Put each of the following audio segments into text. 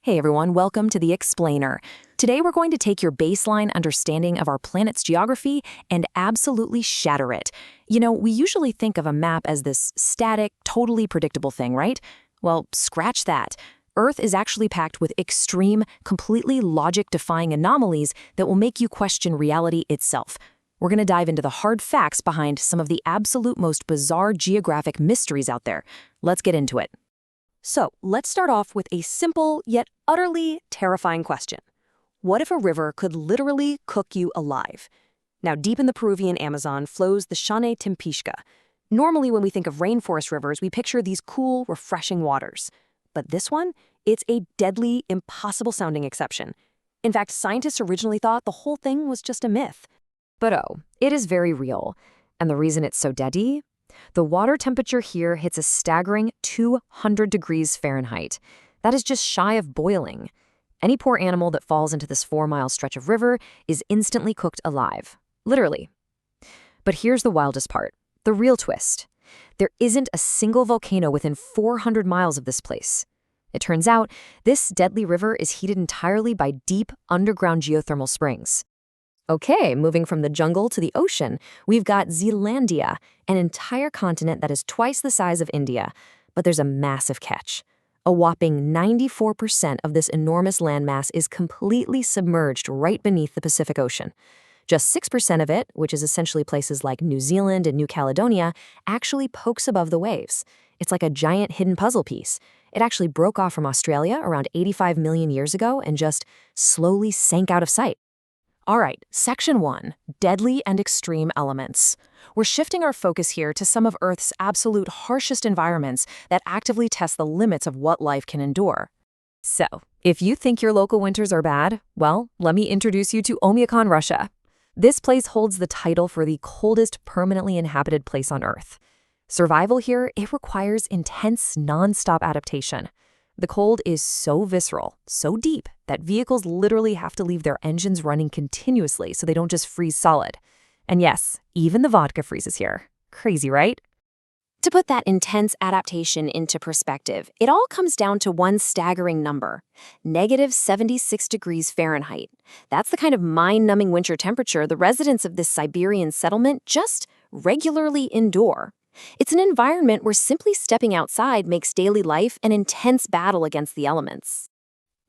Hey everyone, welcome to The Explainer. Today we're going to take your baseline understanding of our planet's geography and absolutely shatter it. We usually think of a map as this static, totally predictable thing, right? Well, scratch that. Earth is actually packed with extreme, completely logic-defying anomalies that will make you question reality itself. We're going to dive into the hard facts behind some of the absolute most bizarre geographic mysteries out there. Let's get into it. So, let's start off with a simple yet utterly terrifying question. What if a river could literally cook you alive? Now, deep in the Peruvian Amazon flows the Shane Timpishka. Normally, when we think of rainforest rivers, we picture these cool, refreshing waters. But this one, it's a deadly, impossible-sounding exception. In fact, scientists originally thought the whole thing was just a myth. But it is very real. And the reason it's so deadly? The water temperature here hits a staggering 200 degrees Fahrenheit. That is just shy of boiling. Any poor animal that falls into this 4-mile stretch of river is instantly cooked alive. Literally. But here's the wildest part. The real twist. There isn't a single volcano within 400 miles of this place. It turns out, this deadly river is heated entirely by deep, underground geothermal springs. Okay, moving from the jungle to the ocean, we've got Zealandia, an entire continent that is twice the size of India. But there's a massive catch. A whopping 94% of this enormous landmass is completely submerged right beneath the Pacific Ocean. Just 6% of it, which is essentially places like New Zealand and New Caledonia, actually pokes above the waves. It's like a giant hidden puzzle piece. It actually broke off from Australia around 85 million years ago and just slowly sank out of sight. All right, Section 1, Deadly and Extreme Elements. We're shifting our focus here to some of Earth's absolute harshest environments that actively test the limits of what life can endure. So, if you think your local winters are bad, well, let me introduce you to Oymyakon, Russia. This place holds the title for the coldest permanently inhabited place on Earth. Survival here, it requires intense, non-stop adaptation. The cold is so visceral, so deep, that vehicles literally have to leave their engines running continuously so they don't just freeze solid. And yes, even the vodka freezes here. Crazy, right? To put that intense adaptation into perspective, it all comes down to one staggering number, -76 degrees Fahrenheit. That's the kind of mind-numbing winter temperature the residents of this Siberian settlement just regularly endure. It's an environment where simply stepping outside makes daily life an intense battle against the elements.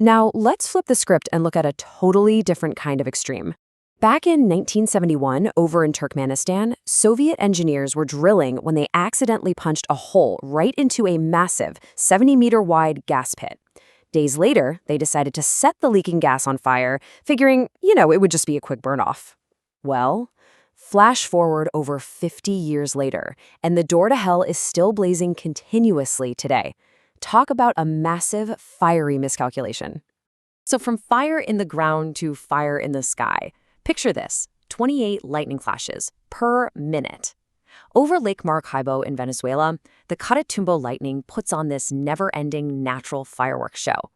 Now, let's flip the script and look at a totally different kind of extreme. Back in 1971, over in Turkmenistan, Soviet engineers were drilling when they accidentally punched a hole right into a massive 70-meter-wide gas pit. Days later, they decided to set the leaking gas on fire, figuring, it would just be a quick burn-off. Well, flash forward over 50 years later, and the door to hell is still blazing continuously today. Talk about a massive, fiery miscalculation. So from fire in the ground to fire in the sky, picture this, 28 lightning flashes per minute. Over Lake Maracaibo in Venezuela, the Catatumbo lightning puts on this never-ending natural fireworks show.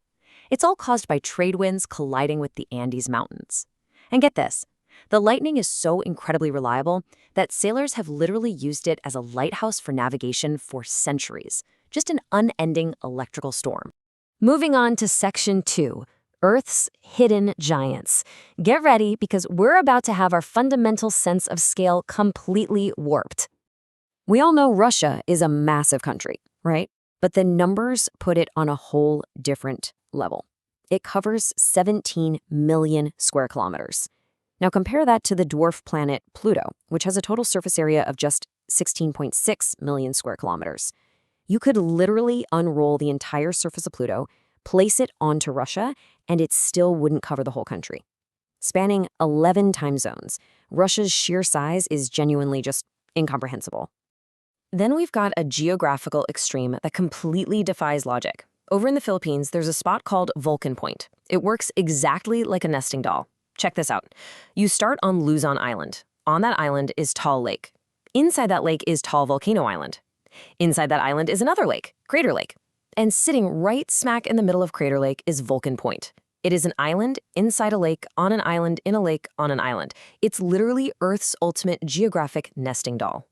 It's all caused by trade winds colliding with the Andes Mountains. And get this, the lightning is so incredibly reliable that sailors have literally used it as a lighthouse for navigation for centuries. Just an unending electrical storm. Moving on to Section 2, Earth's Hidden Giants. Get ready because we're about to have our fundamental sense of scale completely warped. We all know Russia is a massive country, right? But the numbers put it on a whole different level. It covers 17 million square kilometers. Now compare that to the dwarf planet Pluto, which has a total surface area of just 16.6 million square kilometers. You could literally unroll the entire surface of Pluto, place it onto Russia, and it still wouldn't cover the whole country. Spanning 11 time zones, Russia's sheer size is genuinely just incomprehensible. Then we've got a geographical extreme that completely defies logic. Over in the Philippines, there's a spot called Vulcan Point. It works exactly like a nesting doll. Check this out. You start on Luzon Island. On that island is Taal Lake. Inside that lake is Taal Volcano Island. Inside that island is another lake, Crater Lake. And sitting right smack in the middle of Crater Lake is Vulcan Point. It is an island inside a lake, on an island, in a lake, on an island. It's literally Earth's ultimate geographic nesting doll.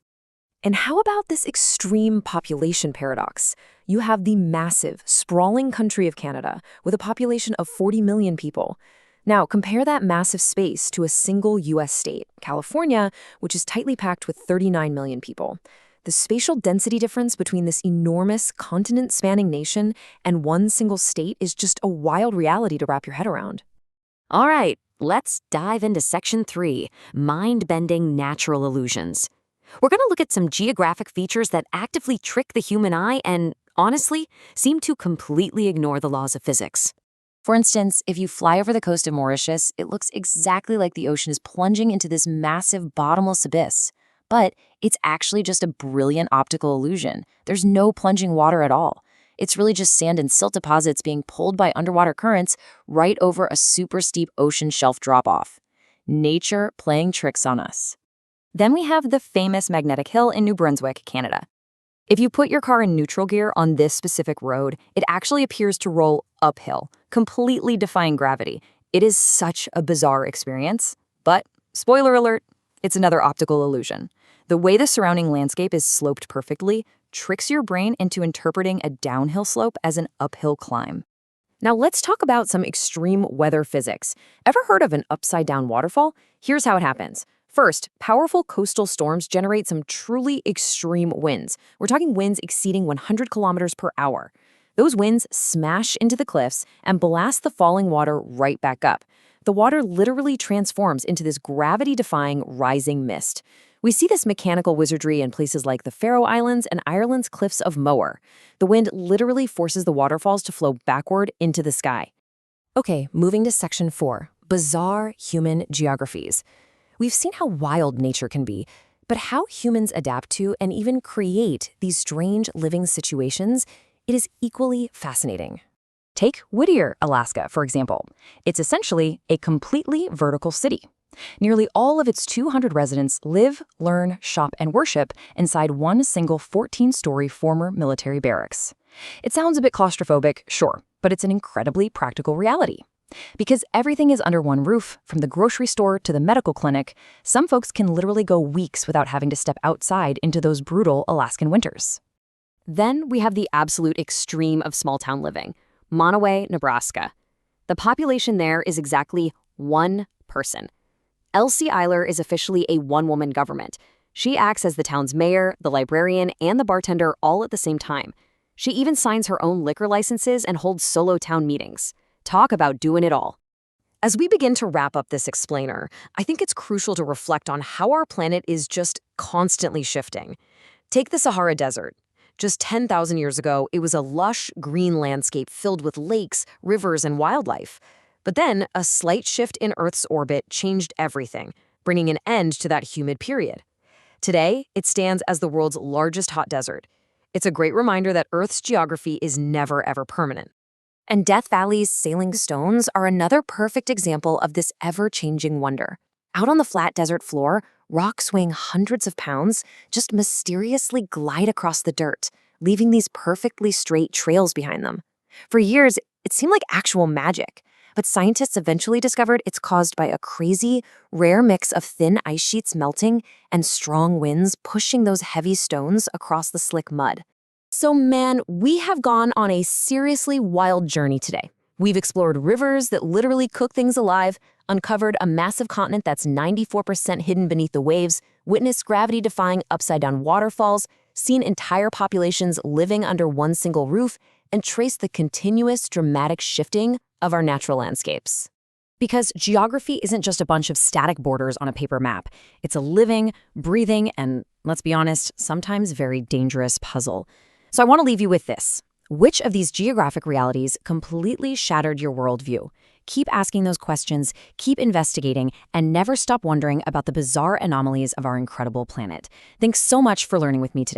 And how about this extreme population paradox? You have the massive, sprawling country of Canada with a population of 40 million people. Now, compare that massive space to a single U.S. state, California, which is tightly packed with 39 million people. The spatial density difference between this enormous continent-spanning nation and one single state is just a wild reality to wrap your head around. All right, let's dive into Section 3, Mind-Bending Natural Illusions. We're going to look at some geographic features that actively trick the human eye and, honestly, seem to completely ignore the laws of physics. For instance, if you fly over the coast of Mauritius, it looks exactly like the ocean is plunging into this massive bottomless abyss. But it's actually just a brilliant optical illusion. There's no plunging water at all. It's really just sand and silt deposits being pulled by underwater currents right over a super steep ocean shelf drop-off. Nature playing tricks on us. Then we have the famous Magnetic Hill in New Brunswick, Canada. If you put your car in neutral gear on this specific road, it actually appears to roll uphill, completely defying gravity. It is such a bizarre experience. But, spoiler alert, it's another optical illusion. The way the surrounding landscape is sloped perfectly tricks your brain into interpreting a downhill slope as an uphill climb. Now let's talk about some extreme weather physics. Ever heard of an upside-down waterfall? Here's how it happens. First, powerful coastal storms generate some truly extreme winds. We're talking winds exceeding 100 kilometers per hour. Those winds smash into the cliffs and blast the falling water right back up. The water literally transforms into this gravity-defying rising mist. We see this mechanical wizardry in places like the Faroe Islands and Ireland's cliffs of Moher. The wind literally forces the waterfalls to flow backward into the sky. Okay, moving to Section 4, Bizarre Human Geographies. We've seen how wild nature can be, but how humans adapt to and even create these strange living situations, it is equally fascinating. Take Whittier, Alaska, for example. It's essentially a completely vertical city. Nearly all of its 200 residents live, learn, shop, and worship inside one single 14-story former military barracks. It sounds a bit claustrophobic, sure, but it's an incredibly practical reality. Because everything is under one roof, from the grocery store to the medical clinic, some folks can literally go weeks without having to step outside into those brutal Alaskan winters. Then we have the absolute extreme of small-town living, Monoway, Nebraska. The population there is exactly one person. Elsie Eiler is officially a one-woman government. She acts as the town's mayor, the librarian, and the bartender all at the same time. She even signs her own liquor licenses and holds solo town meetings. Talk about doing it all. As we begin to wrap up this explainer, I think it's crucial to reflect on how our planet is just constantly shifting. Take the Sahara Desert. Just 10,000 years ago, it was a lush, green landscape filled with lakes, rivers, and wildlife. But then, a slight shift in Earth's orbit changed everything, bringing an end to that humid period. Today, it stands as the world's largest hot desert. It's a great reminder that Earth's geography is never, ever permanent. And Death Valley's sailing stones are another perfect example of this ever-changing wonder. Out on the flat desert floor, rocks weighing hundreds of pounds just mysteriously glide across the dirt, leaving these perfectly straight trails behind them. For years, it seemed like actual magic, but scientists eventually discovered it's caused by a crazy, rare mix of thin ice sheets melting and strong winds pushing those heavy stones across the slick mud. So man, we have gone on a seriously wild journey today. We've explored rivers that literally cook things alive, uncovered a massive continent that's 94% hidden beneath the waves, witnessed gravity-defying upside-down waterfalls, seen entire populations living under one single roof, and traced the continuous, dramatic shifting of our natural landscapes. Because geography isn't just a bunch of static borders on a paper map. It's a living, breathing, and, let's be honest, sometimes very dangerous puzzle. So I want to leave you with this. Which of these geographic realities completely shattered your worldview? Keep asking those questions, keep investigating, and never stop wondering about the bizarre anomalies of our incredible planet. Thanks so much for learning with me today.